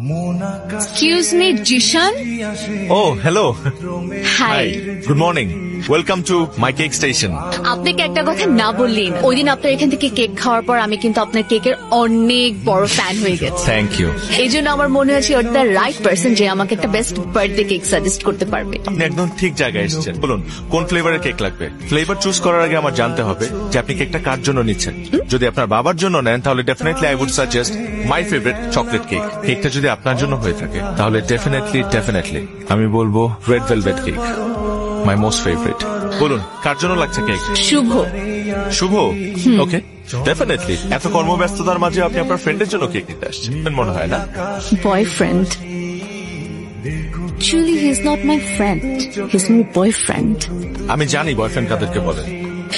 Excuse me, Zeeshan. ও hello, hi. Good morning, welcome to my cake station. আপনাকে একটা কথা না বললেন, ওই দিন আপনার এখান থেকে কেক খাওয়ার পর আমি কিন্তু আপনার কেকের অনেক বড় ফ্যান হয়ে গেছি। Thank you. এই জন্য আমার মনে হচ্ছে ওর দ্য রাইট পার্সন যে আমাকে একটা বেস্ট বার্থডে কেক সাজেস্ট করতে পারবে। আপনি একদম ঠিক জায়গায় এসেছেন। বলুন কোন ফ্লেভারের কেক লাগবে। ফ্লেভার চুজ করার আগে আমার জানতে হবে যে আপনি কেকটা কার জন্য নিচ্ছেন। যদি আপনার বাবার জন্য নেন তাহলে definitely I would suggest my favourite chocolate cake. কেকটা যদি আপনার জন্য হয়ে থাকে তাহলে ডেফিনেটলি আমি বলবো red velvet cake, my most favourite. বলুন কার জন্য লাগছে কেক? শুভ। শুভ? ওকে, ডেফিনেটলি। এত কর্মব্যস্ততার মাঝে আপনি আপনার ফ্রেন্ডের জন্য কেক নিতে আসছেন মনে হয় না? Boyfriend. Actually, he's not my friend. He's my boyfriend. আমি জানি বয়ফ্রেন্ড কাদেরকে বলে,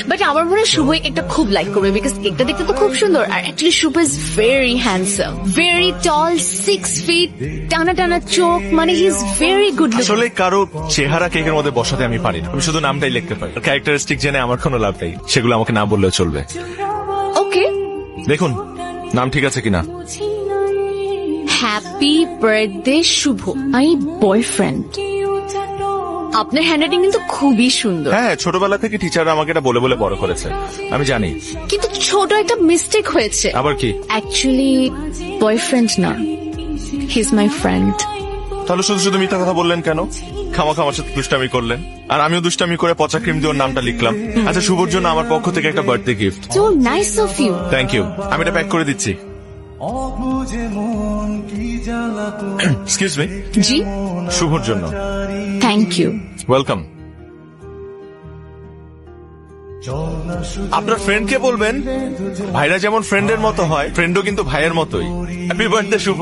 বাট আমার মনে হয় শুভ এই কেকটা খুব লাইক করবে, বিকজ কেকটা দেখতে তো খুব সুন্দর। আর actually Shubho is very handsome, very tall, 6 feet, টানা টানা চোখ, মানে he is very good looking. আসলে কারো চেহারা কেকের মধ্যে বসাতে আমি পারি না, আমি শুধু নামটাই লিখতে পারি। ক্যারেক্টারিস্টিক জেনে আমার কোনো লাভ নেই, সেগুলো আমাকে না বললেও চলবে। ওকে, দেখুন নাম ঠিক আছে কিনা। Happy birthday Shubho, my boyfriend. আপনার হ্যান্ডরাইটিং কিন্তু খুবই সুন্দর। হ্যাঁ, ছোটবেলা থেকে টিচাররা আমাকে এটা বলে বলে বড় করেছে, আমি জানি। কিন্তু ছোট একটা মিস্টেক হয়েছে। আবার কি? অ্যাকচুয়ালি বয়ফ্রেন্ড না, হি ইজ মাই ফ্রেন্ড। তাহলে শুধু শুধু মিথ্যা কথা বললেন কেন? খামাখা আমার সাথে দুষ্টামি করলেন, আর আমিও দুষ্টামি করে পচা ক্রিম দিয়ে ওর নামটা লিখলাম। আচ্ছা, শুভর জন্য আমার পক্ষ থেকে একটা birthday gift. So nice of you. Thank you, আমি এটা প্যাক করে দিচ্ছি। Excuse me. জি, শুভর জন্য। Thank you. ওয়েলকাম। আপনার ফ্রেন্ডকে বলবেন ভাইরা যেমন ফ্রেন্ডের মতো হয়, ফ্রেন্ডও কিন্তু ভাইয়ের মতোই। হ্যাপি বার্থডে শুভ।